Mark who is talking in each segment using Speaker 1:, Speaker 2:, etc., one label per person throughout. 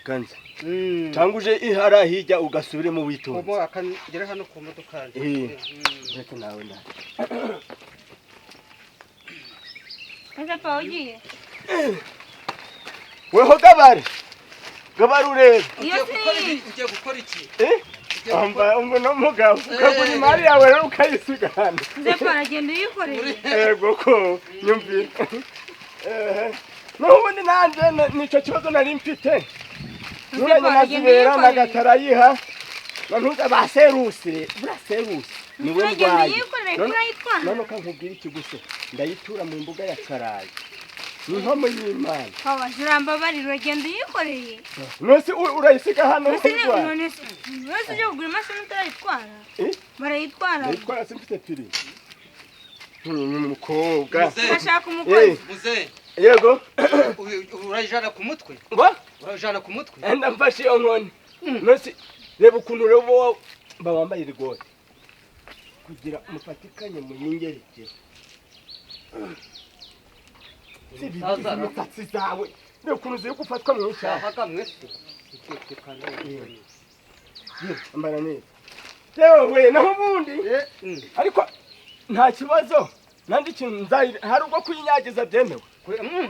Speaker 1: Rekanze. Cyanguje ihara hijya ugasubire mu witonze.
Speaker 2: Komo akangere hano ku modoka.
Speaker 1: Ndetse nawe na.
Speaker 3: Ese pa ugiye?
Speaker 1: Weho gabare. Gabarure.
Speaker 2: Ugiye gukora iki?
Speaker 1: Umva no mugabo. Ukagura imari yawe rero ukayisiga hano.
Speaker 3: Nze pa aragenda uyikoreye.
Speaker 1: Yego ko nyumvira. Nubundi nanje nico kibazo nari mfite. Nuranye nazibera nagatarayiha. Bantuza baserusire, buraseruse. Niwe ndwaye. None kankubwira iki guse. Ndayitura mu mbuga ya Karayi. Niho y'Imana.
Speaker 3: Hawa jiramba bari rugendo yikoreye.
Speaker 1: Nose urayisiga hano
Speaker 3: hirwa. Nose je kugura imashini utayitwara. Barayitwara.
Speaker 1: Ndayitwara simfite piri. Umukobwa.
Speaker 3: Ashaka umukozi.
Speaker 2: Muze.
Speaker 1: Yego.
Speaker 2: Urajana ku mutwe?
Speaker 1: Ngo?
Speaker 2: Urajana ku mutwe?
Speaker 1: Enda mfashe iyo nkoni. Nose reba ukuntu rebo bawambaye rigori. Kugira umufatikanye mu yingereke. Sibiza mutatsi zawe. Ne ukuntu ziri gufatwa mu nshaka.
Speaker 2: Haka mwese.
Speaker 1: Ambara neza. Yewe naho bundi. Ariko nta kibazo. Nandi kintu nzai hari ubwo kwinyagiza byemewe.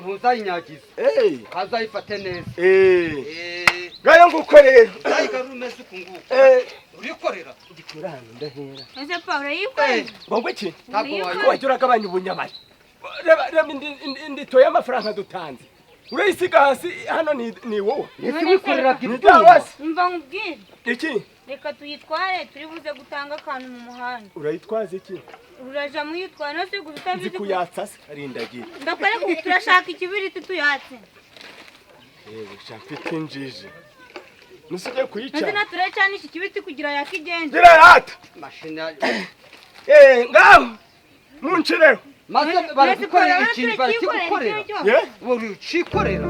Speaker 2: Ntuzayinyagiza. Azayifate neza.
Speaker 1: Gayo ngukorera.
Speaker 2: Ayigarumeze kunguko. Urikorera.
Speaker 1: Ndikora hano ndahera.
Speaker 3: Ese pa urayikorera.
Speaker 1: Ngo iki? Wajura gabanya ubunyamari. Reba nditoye amafaranga dutanze. Urayisiga hasi hano ni wowe.
Speaker 2: Ese wikorera
Speaker 3: gito. Umva nkubwire.
Speaker 1: Iki?
Speaker 3: Reka tuyitware turi buze gutanga akantu mu muhanda.
Speaker 1: Urayitwaza iki?
Speaker 3: Uraja muyitwara no se gutabizi
Speaker 1: kuyatsa se arindagira.
Speaker 3: Ndakore ko turashaka ikibiriti tuyatse.
Speaker 1: Shafite injije. Nusije kuyica.
Speaker 3: Ndina turacana iki kibiti kugira yakigende.
Speaker 1: Gira rata.
Speaker 2: Mashina.
Speaker 1: Ngaho. Munchireho.
Speaker 2: Maze baragukorera ikintu barikukorera. Uri ucikorera.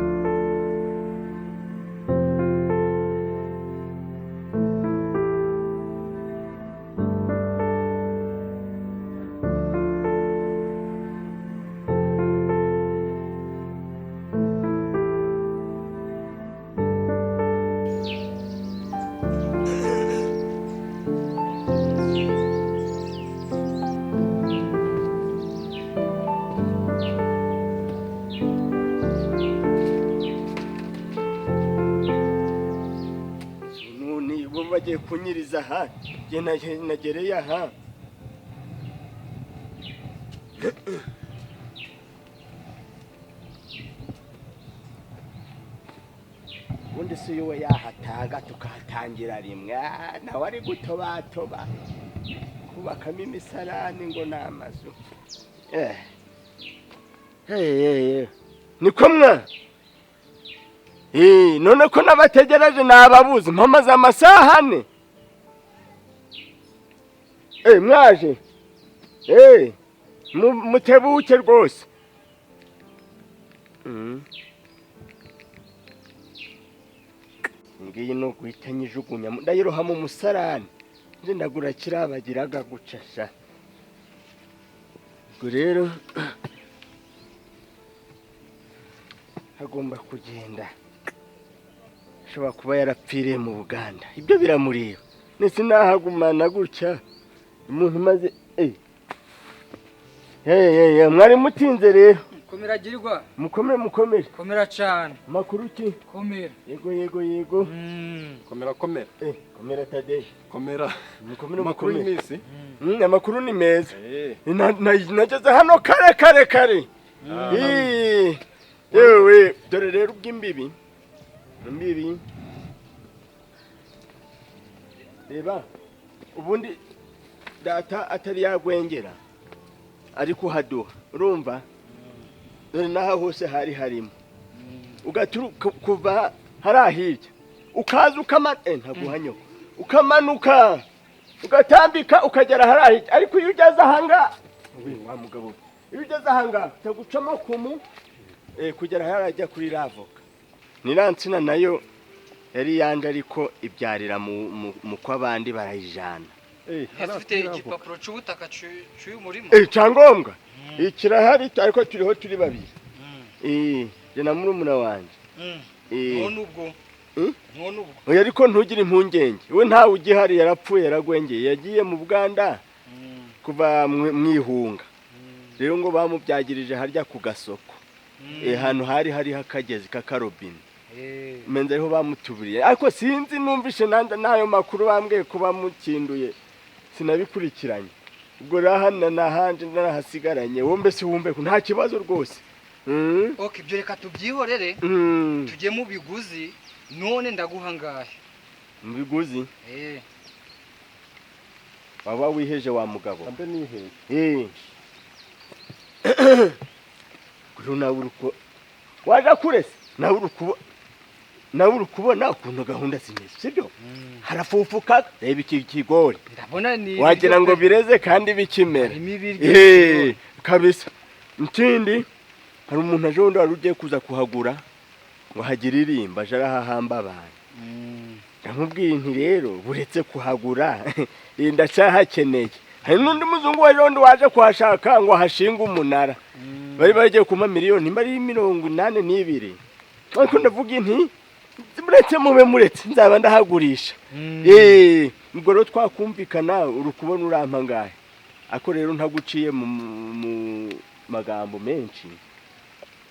Speaker 1: Bagiye kunyiriza aha nagereye aha ubundi se iyo yahataga tukahatangira rimwe nawe ari gutobatoba kubakamo imisarani ngo ni amazu niko mwa none ko nabategereje nababuze mpamaze amasaha ane mwaje mutebuke rwose ngiyi no guhita nyijugunya ndayiroha mu musarani nje ndagura kirabagiraga gucasha ubwo rero hagomba kugenda ashobora kuba yarapfiriye mu Buganda ibyo biramureba nese nahagumana gutya umuntu maze mwari mutinze rero
Speaker 2: komeragirirwa
Speaker 1: mukomere
Speaker 2: komera cyane
Speaker 1: makuru ki
Speaker 2: komera
Speaker 1: yego
Speaker 4: komera
Speaker 1: komera tade
Speaker 4: komera
Speaker 1: makuru
Speaker 4: y'imisi
Speaker 1: amakuru ni meza nageze hano kare yewe dore rero ubw'imbibi reba ubundi data atari yagwengera ariko haduha urumva dore naho hose hari harimo ugaturuka kuva harahirya ukaza ntaguhanyo ukamanuka ugatambika ukagera harahirya ariko iyo ugeze ahanga wa mugabo iyo ugeze ahanga tagucamo kumu kugera harajya kuri ravoka niransina nayo yari yanje ariko ibyarira mu kwabandi barayijana
Speaker 2: afite igipapuro cy'ubutaka cy'umurimo
Speaker 1: cyangombwa ikirahari ariko turiho turi babiri je na murumuna wanje
Speaker 2: nubwo none ubwo
Speaker 1: oya ariko ntugire impungenge we ntawe ugihari yarapfuye yaragwengeye yagiye mu Buganda kuva mwihunga rero ngo bamubyagirije harya ku gasoko hano hari hakagezi kakarobine menze ariho bamutuburiye ariko sinzi numvishe nanda nayo makuru bambwiye kuba mukinduye sinabikurikiranye ubwo rahana nahanje narahasigaranye wombe si wumve ko nta kibazo rwose
Speaker 2: okay byo reka tubyihorere tujye mu biguzi none ndaguha ngahe
Speaker 1: mu biguzi baba wiheje wa mugabo
Speaker 4: ambe niheje
Speaker 1: kuruna uruko waje kurese nawe urukubona ukuntu gahunda zimeze sibyo harafufuka reba iki kigori
Speaker 2: ndabona ni
Speaker 1: wagira ngo bireze kandi bikimera kabisa ntindi hari umuntu aje wundi wari ugiye kuza kuhagura ngo hagire irimba aje arahahamba abantu ndamubwiye nti rero buretse kuhagura ndacyahakeneye hari n'undi muzungu waje kuhashaka ngo hashinga umunara bari bagiye kuma miliyoni bari 82 ariko ndavuga inti muretse nzaba ndahagurisha ubwo rero twakumvikana urukubona urampa ngahe ako rero ntaguciye mu magambo menshi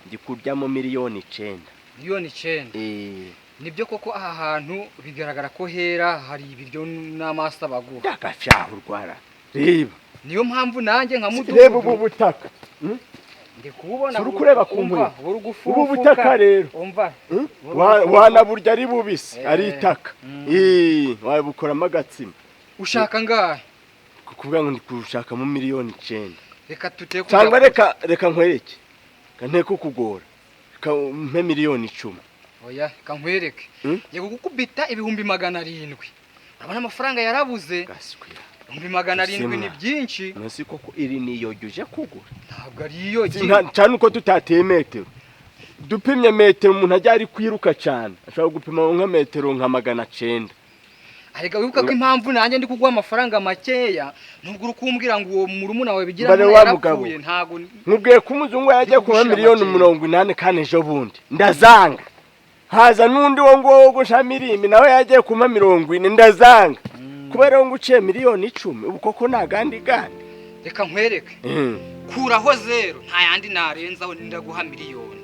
Speaker 1: ndikuryamo miliyoni 9
Speaker 2: miliyoni 9 nibyo koko aha hantu bigaragara ko hera hari ibiryo n'amasta baguha
Speaker 1: ndakafyaho urwara reba
Speaker 2: niyo mpamvu nanjye nka mudugudu
Speaker 1: reba ubu butaka
Speaker 2: ndi kubona
Speaker 1: uri kureba ku nkuru ubu butaka rero
Speaker 2: umva
Speaker 1: wana burya ari bubisi ari itaka wabukoramo agatsima
Speaker 2: ushaka ngahe
Speaker 1: kuvuga ngo ndikushaka mu miliyoni 9
Speaker 2: reka tuteko
Speaker 1: cyangwa reka nkwereke kanteko kugora mpe miliyoni 10
Speaker 2: oya kankwereke yego gukubita ibihumbi 700 urabona amafaranga yarabuze
Speaker 1: gaswira
Speaker 2: 700 ni byinshi
Speaker 1: nasi koko iri niyogeje kugura
Speaker 2: ntabwo ari iyoge
Speaker 1: cyane uko tutateye metero dupimye metero umuntu ajya ari kwiruka cyane ashobora gupima nka metero nka 900
Speaker 2: arega wibuka ko impamvu nanjye ndi kugwa amafaranga makeya nubwo urukumbwira ngo uwo murumuna wawe bigira ngo yarapfuye ntago
Speaker 1: nkubwiye ko umuzungu yagiye kuba miliyoni 80 kandi ejo bundi ndazanga haza nundi wo ngo gushamirimi nawe yagiye kuma 40 ndazanga kubera ngo uciye miliyoni 10 ubu koko nagandi gandi
Speaker 2: reka nkwereke kuraho 0 nta yandi narenzaho ndaguha miliyoni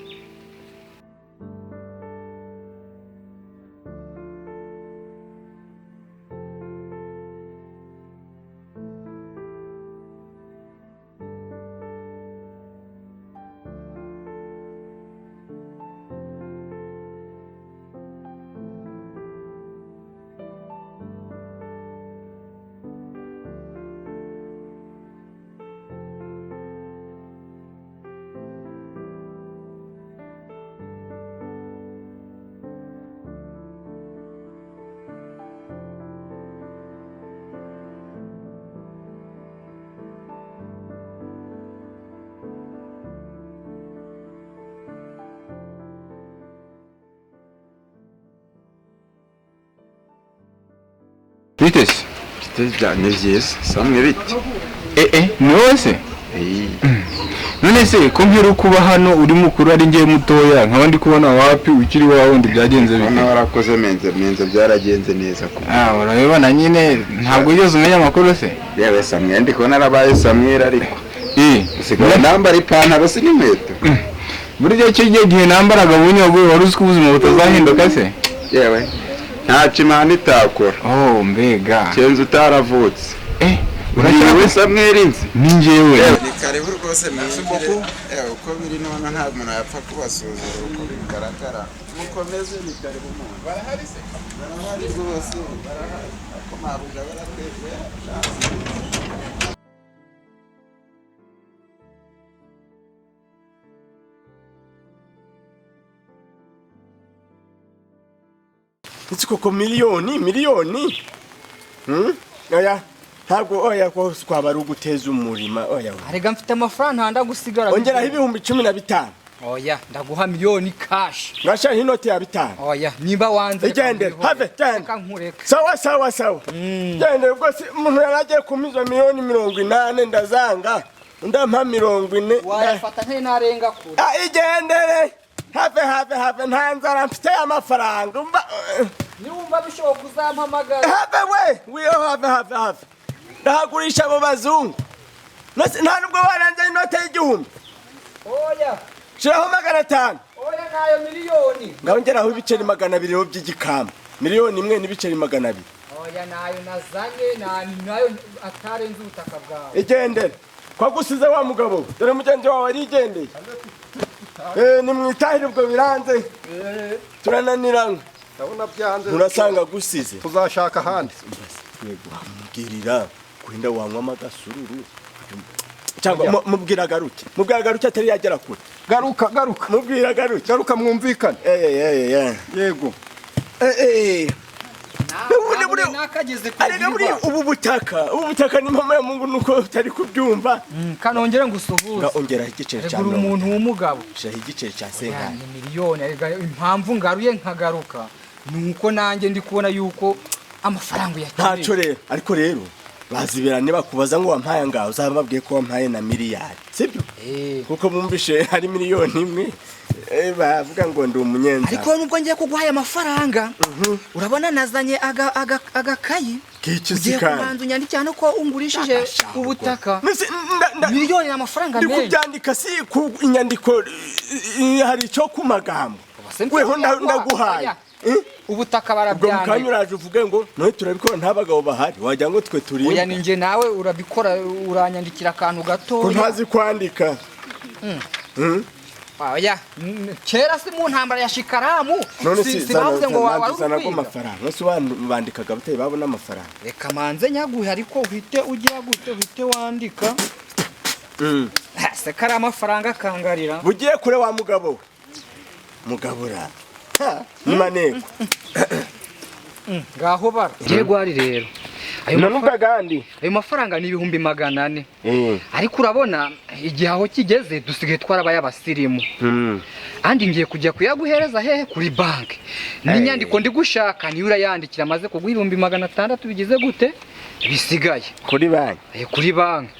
Speaker 4: Bitese byane byiza samwe biti nose none se ko mbira kuba hano uri mukuru ari ngiye mutoya nkaba ndi kubona wapi ukiri wawe ndi byagenze bite
Speaker 5: warakoze menze byaragenze neza ko
Speaker 4: urabibona nyine ntabwo ugeze umenya amakuru se
Speaker 5: yewe samwe ndi kubona arabaye samwira ariko usigaye nambara ipantaro si n'inkweto
Speaker 4: buryo cyo gihe nambaraga bunyago wari uzi ko ubuzima butazahinduka se
Speaker 5: yewe ntacu imana itakora
Speaker 4: mbega
Speaker 5: kenze utaravutse
Speaker 4: uracyari
Speaker 5: samwira inzi
Speaker 4: ni njyewe
Speaker 5: ni karibu rwose mwizugire uko biri none nta muntu yapfa kubasuzura uko bigaragara mukomeze ni karibu umuntu barahari se barahari rwose barahari ako mabuja baratwebwe
Speaker 1: Iki koko miliyoni oya ntabwo oya ko twabara uguteza umurima oya
Speaker 2: arega mfite amafaranga ndagusigara
Speaker 1: ongeraho ibihumbi 15
Speaker 2: oya ndaguha miliyoni cash
Speaker 1: ngasha inoti ya 5
Speaker 2: oya niba wanze
Speaker 1: igende have
Speaker 2: kankureka
Speaker 1: sawa gende ubwo umuntu yaragiye kumiza miliyoni 80 ndazanga ndampa 40
Speaker 2: wayafata nte narenga kure
Speaker 1: igendere have nta nzara mfite amafaranga
Speaker 2: niwumva bishoboka uzampamagara
Speaker 1: we have ndahagurisha abo bazungu nta nubwo waranze inote y'igihumbi
Speaker 2: oya
Speaker 1: shiraho 500
Speaker 2: oya nayo miliyoni
Speaker 1: ngaho ngeraho ibiceri 200 by'igikamba miliyoni imwe n'ibiceri 200
Speaker 2: oya nayo nazanye nayo atarenze ubutaka bwawe
Speaker 1: igendere kwa gusize wa mugabo dore mugenzi wawe ari igendeye ni mwitahire ubwo biranze turananirana
Speaker 6: ndabona byanze
Speaker 1: urasanga gusize
Speaker 6: tuzashaka handi
Speaker 1: yego mubwirira kurinda wanywa amagasururu cyangwa mubwira garuke atari yagera kure
Speaker 6: garuka
Speaker 1: mubwira
Speaker 6: garuka mwumvikane yego
Speaker 2: nakageze
Speaker 1: kuri ubu butaka ni mama ya Mungu nuko utari kubyumva
Speaker 2: kanongere ngusuhuze
Speaker 1: ongera igiceri cyane
Speaker 2: uri umuntu w'umugabo
Speaker 1: shaho igiceri cya senkani
Speaker 2: miliyoni impamvu ngaruye nkagaruka nuko nanjye ndi kubona yuko amafaranga yakiriye
Speaker 1: ntaco rero ariko rero bazibera niba kubaza ngo wampaye ngaho uzababwiye ko wampaye na miliyari sibyo kuko bumvishe hari miliyoni imwe bavuga ngo ndi umunyenza
Speaker 2: ariko nubwo ngiye kuguhaye amafaranga urabona nazanye agakayi ugiye kubanza unyandikira no ko ungurishije ubutaka miliyoni y'amafaranga menshi
Speaker 1: ndikubyandika si ku inyandiko hari cyo ku magambo weho ndaguhaye
Speaker 2: ubutaka barabyandika
Speaker 1: ubwo mukanyuraje uvuge ngo noye turabikora nta bagabo bahari wajya ngo twe turi
Speaker 2: oya ninjye nawe urabikora uranyandikira akantu gato
Speaker 1: ko ntazi kwandika
Speaker 2: oya kera si mu ntambara ya shikaramu sibavuze ngo
Speaker 1: wazana ko amafaranga nose bandikaga bataye babona amafaranga
Speaker 2: reka manze nyaguhe ariko uhite ugira gute uhite wandika se kari amafaranga kangarira
Speaker 1: bugiye kure wa mugabo mugabura ni maneko
Speaker 2: ngaho bara giye gwari rero
Speaker 1: ayo
Speaker 2: mafaranga ni 400 ariko urabona igihe aho kigeze dusigaye twarabaye abasirimu andi ngiye kujya kuyaguhereza hehe kuri banki n'inyandiko ndi gushaka ni urayandikira maze kugwa 600 bigize gute bisigaye
Speaker 1: kuri banki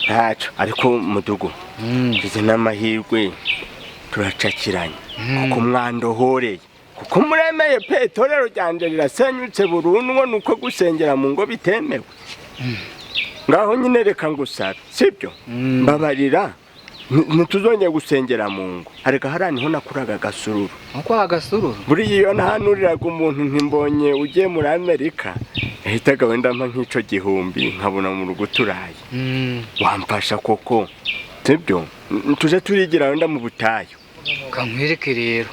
Speaker 1: ntaco ariko mudugo izi n'amahirwe turacakiranye kuko mwandohoreye kuko muremeye petorero ryanje rirasenyutse burundu nuko gusengera mu ngo bitemewe ngaho nyine reka ngusara sibyo mbabarira ntituzongeye gusengera mu ngo areka haraniho nakuraga gasururu
Speaker 2: uko agasururu
Speaker 1: buri iyo nahanuriraga umuntu ntimbonye ugiye muri Amerika ahitaga wenda mpa nk'ico 1,000 nkabona mu rugo turaye wampasha koko sibyo tuje turigira wenda mu butayu
Speaker 2: kankwereke rero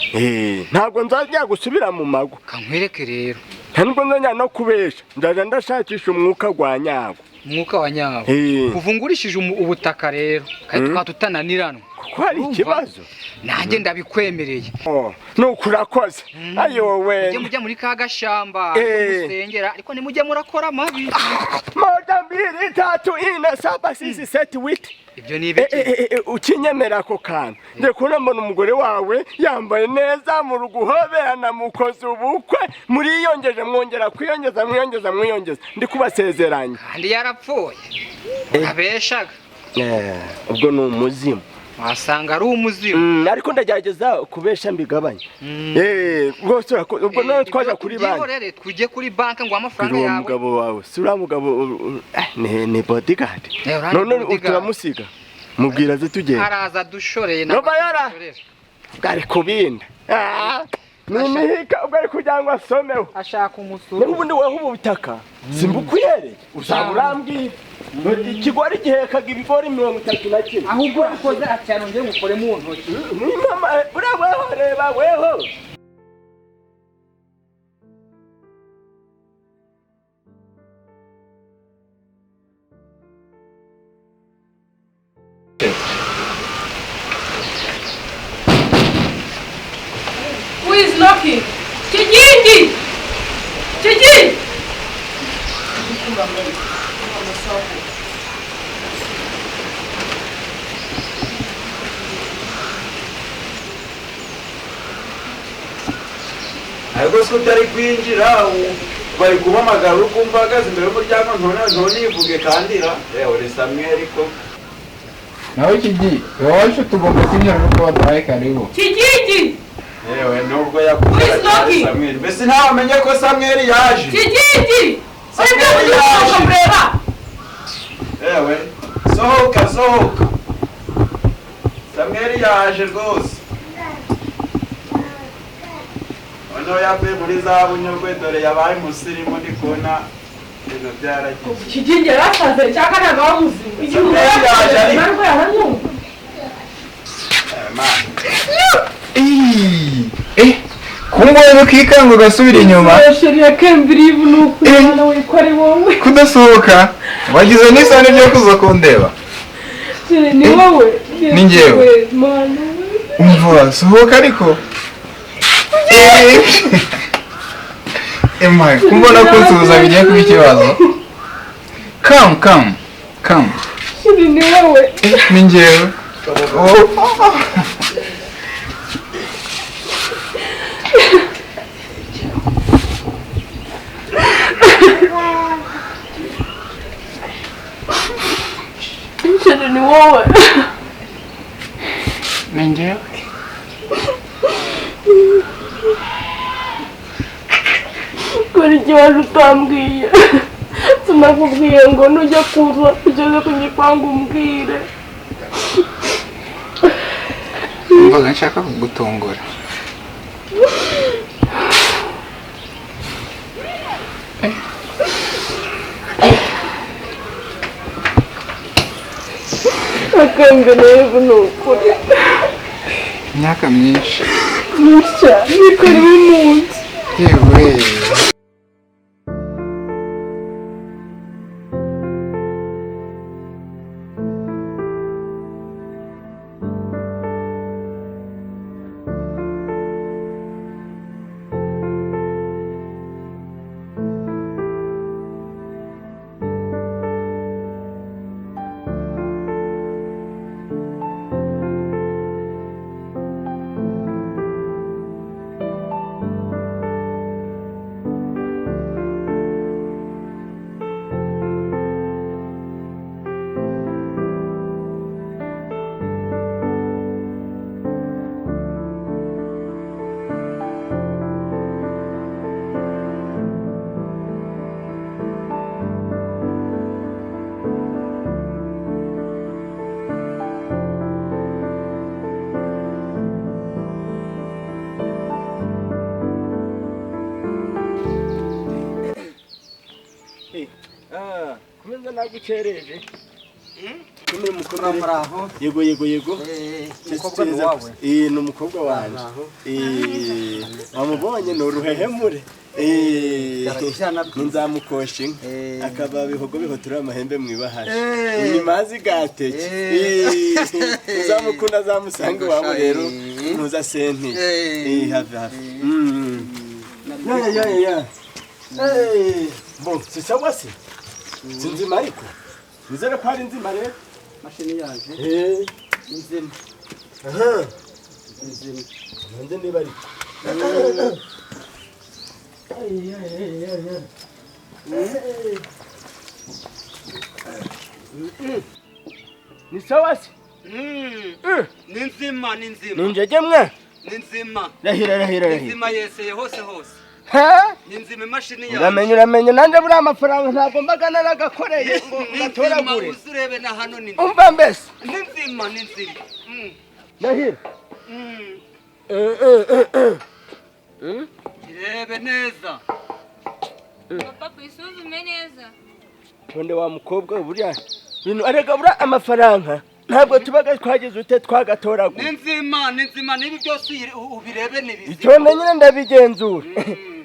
Speaker 1: ntabwo nzajya gusubira mu mago
Speaker 2: kankwereke rero
Speaker 1: ntabwo nzajya no kubesha ndaje ndashakisha umwuka gwa nyago
Speaker 2: umwuka wa nyago kuvungurishije ubutaka rero kandi twatutananiranwa
Speaker 1: kuko hari ikibazo
Speaker 2: nanjye ndabikwemereye
Speaker 1: nuko urakoze ayo we
Speaker 2: mujye muri ka gashamba gusengera ariko nimujye murakora mabi
Speaker 1: moja 2 3 4 5 6 7 8
Speaker 2: ibyo ni ibiki
Speaker 1: ukinyemera ko kantu nde kunambona umugore wawe yambaye neza mu ruguhoberana mukoze ubukwe muri yongeje mwongera kwiyongeza ndi kubasezeranya
Speaker 2: kandi yarapfuye abeshaga
Speaker 1: ubwo ni umuzimu
Speaker 2: wasanga ari umuzimu
Speaker 1: ariko ndagerageza kubesha mbigabanye rwose ubwo nawe twaje kuri banki
Speaker 2: tujye kuri banki ngo amafaranga yawe
Speaker 1: umugabo wawe si uriya mugabo ni bodyguard none turamusiga mubwira ze tugenda
Speaker 2: araza dushoreye
Speaker 1: n'abayara bwari kubinda nimihika ubwo ari kugira ngo asomeho
Speaker 2: ashaka umusuru
Speaker 1: n'ubundi weho ubu butaka simbukuyereye uzaba urambwira ikigori gihekaga ibigori 31
Speaker 2: ahubwo ukoze acyano ngiye ngukore mu ntoki
Speaker 1: ni mama uraweho reba weho
Speaker 7: Who is knocking? Kijiji!
Speaker 5: ariko se utari kwinjira bari guhamagara ukumva ahagaze imbere y'umuryango ntonivuge kandira uri Samuel ko
Speaker 4: nawe Kigi wowe tugomba kwinjira no kuba duhaye karibu
Speaker 7: Kijiji!
Speaker 5: yewe nubwo yakubwira Samweli mbese ntawe amenye ko Samweli yaje
Speaker 7: Kijiji
Speaker 5: Samweli yaje
Speaker 7: kureba
Speaker 5: yewe sohoka Samweli yaje rwose ono yavuye muri za bunyurwe dore yabaye umusirimu ndi kubona ibintu byaragiye
Speaker 7: Kijiji yarasaze cyangwa ntabwo wamuzi igihugu yaje ariko yaramwumva
Speaker 4: kumwoyo kikanga ugasubira inyuma
Speaker 7: sheriya kembirivu n'ukwirana wikore wowe
Speaker 4: kudasohoka wagize n'isoni ryo kuza kundeba
Speaker 7: ni wowe
Speaker 4: ni njyewe umva sohoka ariko emaye kumbona ko nsuhuza bigiye kuba ikibazo come
Speaker 7: sheri ni wowe
Speaker 4: ni njyewe
Speaker 7: sheri ni wowe
Speaker 4: ni njyewe
Speaker 7: kora ikibazo utambwiye sinakubwiye ngo nujya kuza ugeze ku gipangu umbwire
Speaker 4: mvaga nshaka kugutungura
Speaker 7: akanga neza ni ukuri
Speaker 4: imyaka myinshi
Speaker 7: cyane bikora umunsi
Speaker 4: yewe
Speaker 1: kumenya nagucereje kumwe mukobwa muraho yego umukobwa ni wawe ni umukobwa wanje wamubonye ni uruhehemure nzamukosha inka akaba bihogo bihotura amahembe mwibahashe imazi gateke uzamukunda zamusanga iwabo rero ntuza senti hafi bo si sawa se sinzima ariko nizere ko hari nzima rero mashini yaje nzima nzima nande niba ariko ni sawa se
Speaker 8: ni nzima
Speaker 1: ninjege mwe
Speaker 8: ni nzima
Speaker 1: rahira
Speaker 8: nzima yeseye hose ni nzima imashini yaje
Speaker 1: uramenye nanje buri amafaranga ntabwo mbaga naragakoreye ngo ngatoragure
Speaker 8: uzurebe na hano ni
Speaker 1: umva mbese
Speaker 8: ni nzima
Speaker 1: rahira
Speaker 8: kirebe neza
Speaker 3: papa kwisuzume neza
Speaker 1: tonde wa mukobwa buriya bintu arega bura amafaranga ntabwo tubaga twagize ute twagatoragura
Speaker 8: ni nzima nibi byose ubirebe nibizima
Speaker 1: itonde nyine ndabigenzura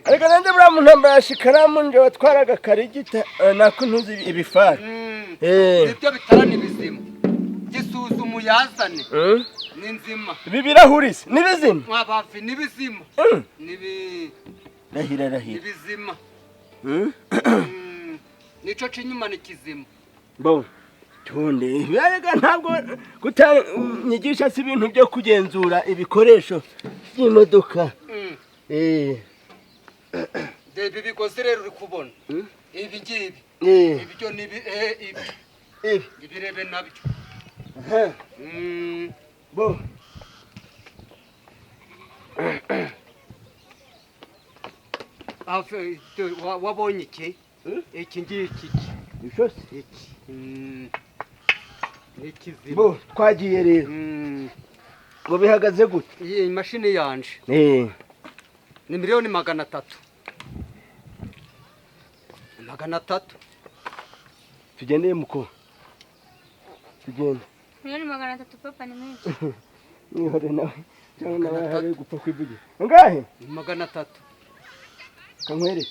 Speaker 1: ariko nande bura muntu ambaye shikaramu nje watwaraga karigita nako ntuzi ibifara
Speaker 8: nibyo bitara nibizima gisuzuma yazane ni nzima
Speaker 1: ibi birahurisi nibizima
Speaker 8: mwabafi nibizima nibi
Speaker 1: rahira
Speaker 8: nibizima nico cinyuma ni kizima
Speaker 1: bo tonde birega ntabwo kutanyigisha si ibintu byo kugenzura ibikoresho by'imodoka
Speaker 8: Debi bikoze rero uri kubona ibi ngibi ibyo nibi ibirebe nabyo
Speaker 1: bo
Speaker 8: wabonye iki iki ngiki
Speaker 1: Ishose
Speaker 8: iki ikizima
Speaker 1: bo twagiye rero ngo bihagaze gute
Speaker 8: iyi mashini yanje
Speaker 1: ni
Speaker 8: miliyoni 300 300
Speaker 1: tugendeye muko tugende
Speaker 3: miliyoni 300 papa ni menshi
Speaker 1: nihore nawe cyangwa nawe hari gupfa kwivugira ngahe
Speaker 8: 300
Speaker 1: kankwere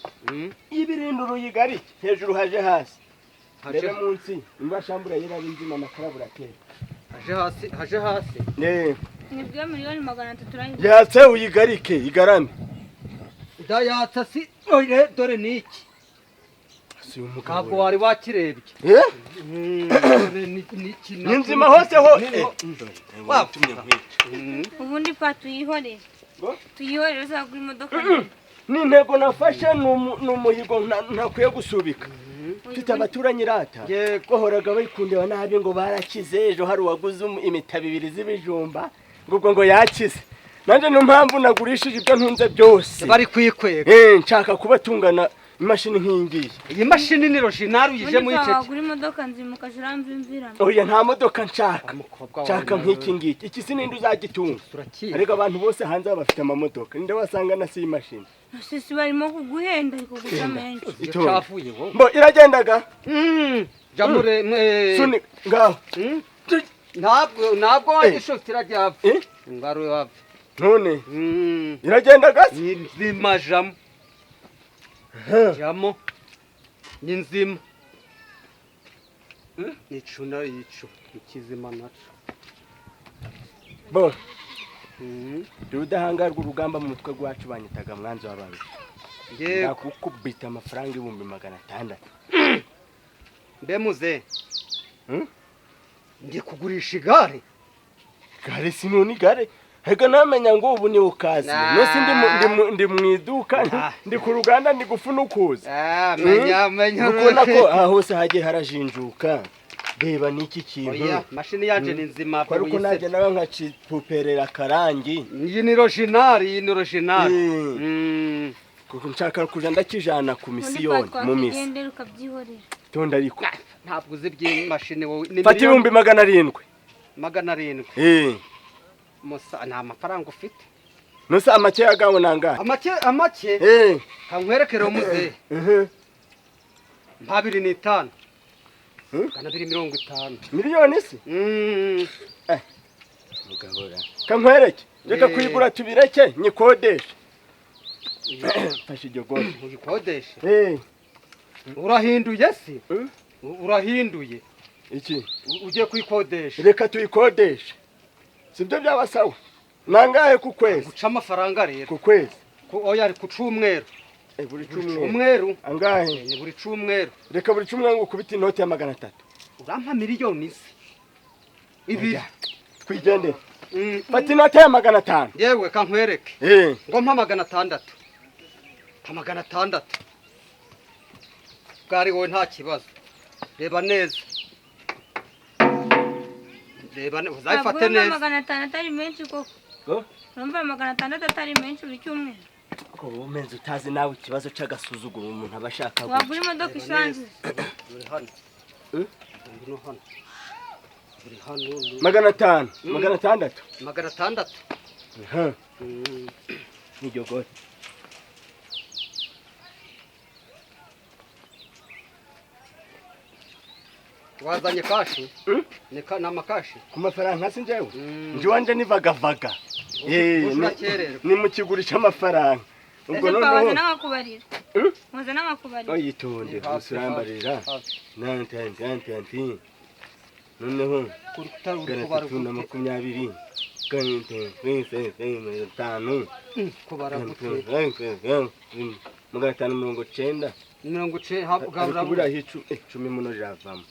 Speaker 1: ibirinduro yigari hejuru haje hasi
Speaker 8: haje
Speaker 1: munsi imbashambura yera binzima na karabura kera
Speaker 8: haje hasi
Speaker 3: nibwo miliyoni 300 turanye
Speaker 1: yatse uyigarike igarame
Speaker 8: dayatsa si oye dore niki
Speaker 1: si umugabo
Speaker 8: ntabwo wari wakirebye niki
Speaker 1: ninzima hose ho
Speaker 8: watumye
Speaker 3: ubundi pa tuyihorere tuyihorere uzagura imodoka
Speaker 1: n'intego nafashe n'umuhigo ntakwiye gusubika mfite abaturanyi rata gohoraga bayikundeba nabi ngo barakize ejo hari uwaguze imitabo 2 z'ibijumba ngo yakize nanje no mpamvu nagurishije ibyo ntunze byose
Speaker 8: bari kwikwega
Speaker 1: nshaka kubatungana imashini nk'ingiye
Speaker 8: iyi mashini ni roginal uyije mu iki
Speaker 3: wagura imodoka nzimuka jiramvimvira
Speaker 1: oya nta modoka nshaka nk'iki ngiki iki sinindi uzagitunga ariko abantu bose hanze bafite amamodoka ninde wasanga na si imashini
Speaker 3: sisi barimo kuguhenda kuguca menshi
Speaker 8: icyafuye wowe
Speaker 1: mbo iragendaga
Speaker 8: jamure
Speaker 1: suni ngaho
Speaker 8: ntabwo wagishotira ryapfa ngaro yapfa
Speaker 1: none iragendaga
Speaker 8: nzimajamo jamo ni nzima nicuna yicu ikizima naco
Speaker 1: bo udahangarwa urugamba mu mutwe gwacu banyitaga mwanzi wabaye ndakukubita amafaranga 600
Speaker 8: mbe muze ngiye kugurisha igare
Speaker 1: sinuni gare hega namenya ngo ubu ni ukazi no sindi ndi mwiduka ndi ku ruganda ndi gufuna ukuza
Speaker 8: menya
Speaker 1: ukona ko hose hagiye harajinjuka reba niki kintu
Speaker 8: oya mashini yaje ni nzima
Speaker 1: kwa ruko naje nawe nkacipuperera karangi
Speaker 8: iyi ni roginal
Speaker 1: kuko nshaka kuja ndakijana ku misiyoni mu misi
Speaker 3: gendera ukabyihorera
Speaker 1: tonda ariko
Speaker 8: ntabwo uzi by'imashini wowe
Speaker 1: fati 700
Speaker 8: musa nta mafaranga ufite
Speaker 1: nusa amake yagawe nanga
Speaker 8: amake kankwerekere umuze 250 kana 250
Speaker 1: miliyoni se mugahora kankwereke reka kuyigura tubireke nyikodesha fashe iryo gose
Speaker 8: uyikodeshe urahinduye se urahinduye
Speaker 1: iki
Speaker 8: ugiye kuyikodesha
Speaker 1: reka tuyikodeshe sibyo byabasawa nangahe ku kwezi
Speaker 8: guca amafaranga rero
Speaker 1: ku kwezi
Speaker 8: oya ari ku cumweru
Speaker 1: buri
Speaker 8: cumweru
Speaker 1: angahe
Speaker 8: ni buri cumweru
Speaker 1: reka buri cumweru ngo kubita inoti ya 300
Speaker 8: urampa miliyoni se ibi
Speaker 1: twijende fata inoti ya 500
Speaker 8: yewe kankwereke ngo mpa 600 bwari wowe nta kibazo reba neza uzayifate neza
Speaker 3: 500 atari menshi koko urumva 600 atari menshi buri cyumweru
Speaker 1: ko umenze utazi nawe ikibazo cy'agasuzuguro umuntu abashaka
Speaker 3: wagura imodoka isanzwe
Speaker 8: uri hano no hano uri hano
Speaker 1: 600 niryo gose
Speaker 8: wazanye kashi ni amakashi
Speaker 1: ku mafaranga hasi njyewe njye nivagavaga ni mu kiguri cy'amafaranga
Speaker 3: ubwo noneho waza n'amakubarira waza n'amakubarira
Speaker 1: oyitonde usurambarira nanti noneho gatatu na 20 5
Speaker 8: kubara gute
Speaker 1: 590 habwa hicu 10 muno javamo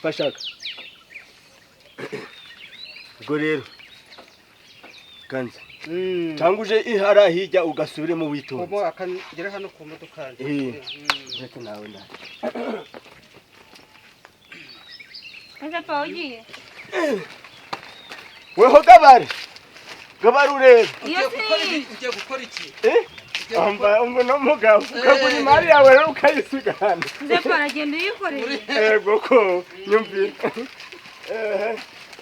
Speaker 1: fashaka ubwo rero kanze cyanguje ihara hijya ugasubire mu witonze
Speaker 8: ubo akagere hano ku modoka
Speaker 1: reka nawe na
Speaker 3: ese pa ugiye
Speaker 1: weho gabare gabarurebe
Speaker 8: ugiye gukora iki
Speaker 1: umva no mugabo ukagura imari yawe rero ukayisiga hano
Speaker 3: Nzepa aragenda uyikoreye
Speaker 1: yego ko nyumvira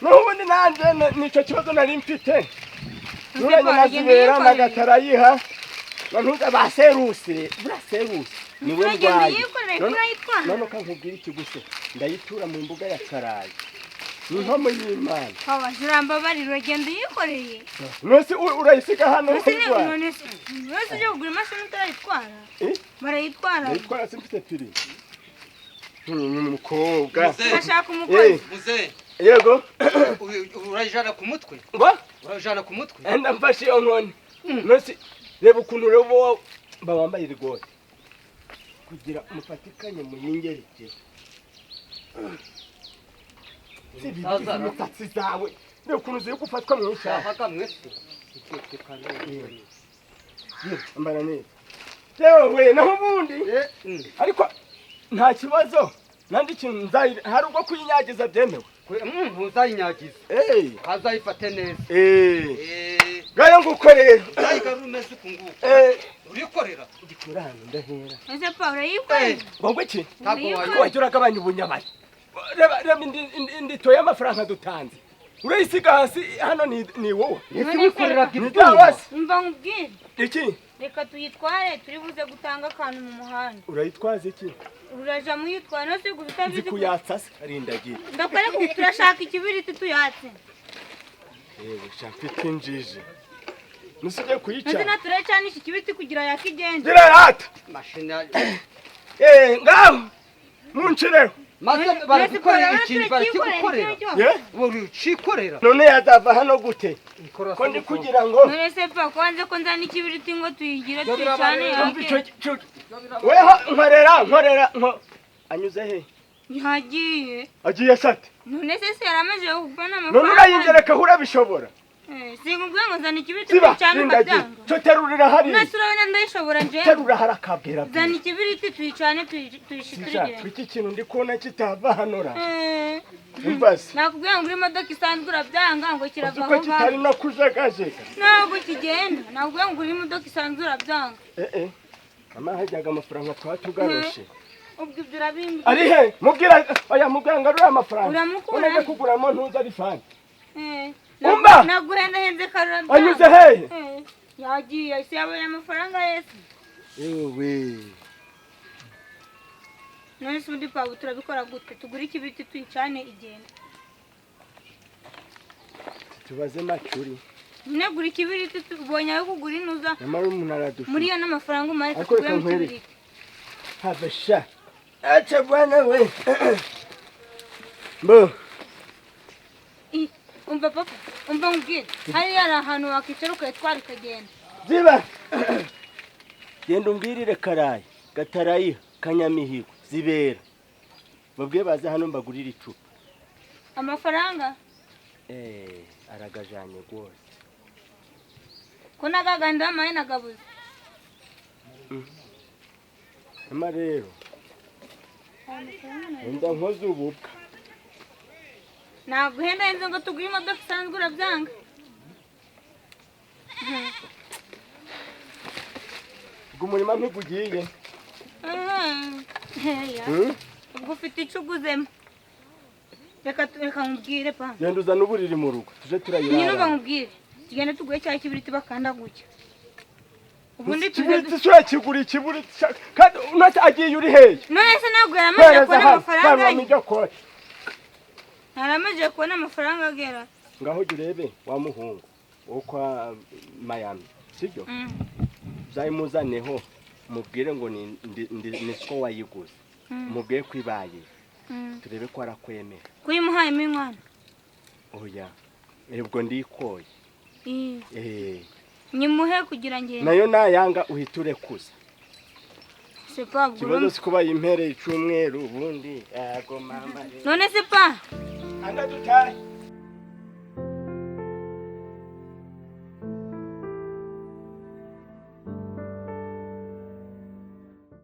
Speaker 1: n'ubundi nanjye nicyo kibazo nari mfite nuranye nazibera nagatarayiha bantuza baserusire buraserusi niwe ndwaye none kankubwira iki guse ndayitura mu mbuga ya Karayi ni nko mu y'Imana
Speaker 3: abajuramba bari uragenda uyikoreye
Speaker 1: nose urayisiga hano
Speaker 3: none ujye kugura imashini utarayitwara barayitwara
Speaker 1: simfite piri umukobwa
Speaker 3: ashaka umukozi
Speaker 8: muze
Speaker 1: yego
Speaker 8: urajana ku mutwe urajana ku mutwe
Speaker 1: enda mfashe iyo nkoni nose reba ukuntu rero bawambaye rigori kugira umufatikanye muhingereke imisatsi zawe reba ukuntu ziri gufatwa mu ishyamba ambara neza yewe naho ubundi ariko nta kibazo nandi kintu hari ubwo kuyinyagiza byemewe
Speaker 8: ntuzayinyagiza azayifate neza
Speaker 1: ngayo nguko rero
Speaker 8: uzayigarura umeze uku nguku urikorera
Speaker 1: ndikura hano ndahera
Speaker 3: ese Paul yikorera
Speaker 1: ngo iki wajya uragabanya ubunyamari reba indito y'amafaranga dutanze urayisiga hasi hano ni wowe
Speaker 8: wikorera
Speaker 3: umva nkubwire
Speaker 1: iki
Speaker 3: reka tuyitware turi buze gutanga akantu mu muhanda
Speaker 1: urayitwaza iki
Speaker 3: uraja muyitwara no se gusa utabizi
Speaker 1: kuyatsa se arindagiye
Speaker 3: ndakare ko turashaka ikibiriti tuyatse
Speaker 1: shaka injiji nusije kuyica
Speaker 3: ndetse naturacana iki kibiti kugira yakigende
Speaker 1: dirarata
Speaker 8: mashina
Speaker 1: ngaho munchireho
Speaker 8: maze baragukorera ikintu barakigukorera ucikorera
Speaker 1: none yazava hano gute ko ndi kugira ngo
Speaker 3: none se pa kwanze ko nzana ikibiriti ngo tuyigire tuyicane
Speaker 1: weho nkorera anyuze he agiye sate
Speaker 3: none se yaramaze kubona amafaranga
Speaker 1: none urayingereka urabishobora
Speaker 3: sinkubwiye ngo zana ikibiriti tuyicane amafaranga
Speaker 1: terurira hari
Speaker 3: none urabona ndayishobora nje
Speaker 1: terura harakabwira
Speaker 3: zana ikibiriti tuyicane tuyishikirire
Speaker 1: iki kintu ndi kubona kitava hanora umbase
Speaker 3: nakubwiye ngo imodoka isanzwe urabyanga ngo kirava aho
Speaker 1: ngaho kitari no kujagajega
Speaker 3: ntabwo kigenda nakubwiye ngo imodoka isanzwe urabyanga
Speaker 1: mama hajyaga amafaranga twatugarushe
Speaker 3: ubwo ibyo urabimbi
Speaker 1: ari he mubwira oya muganga rura amafaranga
Speaker 3: uramukura
Speaker 1: none kuguramo ntuza rifani
Speaker 3: umba naguhenda henze karura
Speaker 1: anyuze he
Speaker 3: yagiye isi yabonye amafaranga yese
Speaker 1: yewe
Speaker 3: none se undi Pabo turabikora gute tugura ikibiti tuyicane igenda
Speaker 1: tubaze macuri
Speaker 3: negura ikibiriti tubonye ayo kugura inuza
Speaker 1: nyamara umuntu aradusha
Speaker 3: muri yo n'amafaranga umaye kugura ikibiriti
Speaker 1: have sha acha bwana we mbo
Speaker 3: umva papa umva ngubwire hari yari ahantu wakicara ukayitwara ikagenda
Speaker 1: ziba genda umbwirire Karayi Gatarayi Kanyamihigo zibera babwiye baza hano mbagurira icupa
Speaker 3: amafaranga
Speaker 1: aragajanye rwose
Speaker 3: ko nagaganda amaye nagabuze
Speaker 1: ama rero enda nkoze ububwa
Speaker 3: naguhenda henze ngo tugure imodoka isanzwe urabyanga
Speaker 1: umurima ntigugiye
Speaker 3: ubwo ufite icyo uguzemo reka nkubwire pa
Speaker 1: genda uzana uburiri mu rugo tuje turayirara
Speaker 3: nyine uba nkubwire tugende tuguhe cya kibiriti bakanda gutya ubundi
Speaker 1: kibiriti sura kigura ikibiriti kandi unati agiye uri hehe
Speaker 3: none se ntabwo yaramaze kubona amafaranga ye yaramaze kubona amafaranga agera
Speaker 1: ngaho jya urebe wa muhungu wo kwa Miami sibyo zayimuzaneho mubwire ngo ni siko wayiguze mubwire kwibaye turebe ko arakwemera
Speaker 3: kuyimuhayemo inkwano
Speaker 1: oya ebwo ndikoye
Speaker 3: nyimuhe kugira ngende
Speaker 1: nayo nayanga uhiture kuza
Speaker 3: se pa
Speaker 1: kibazo sikuba impere icumweru ubundi yego mama
Speaker 3: none se pa
Speaker 1: anga dutaye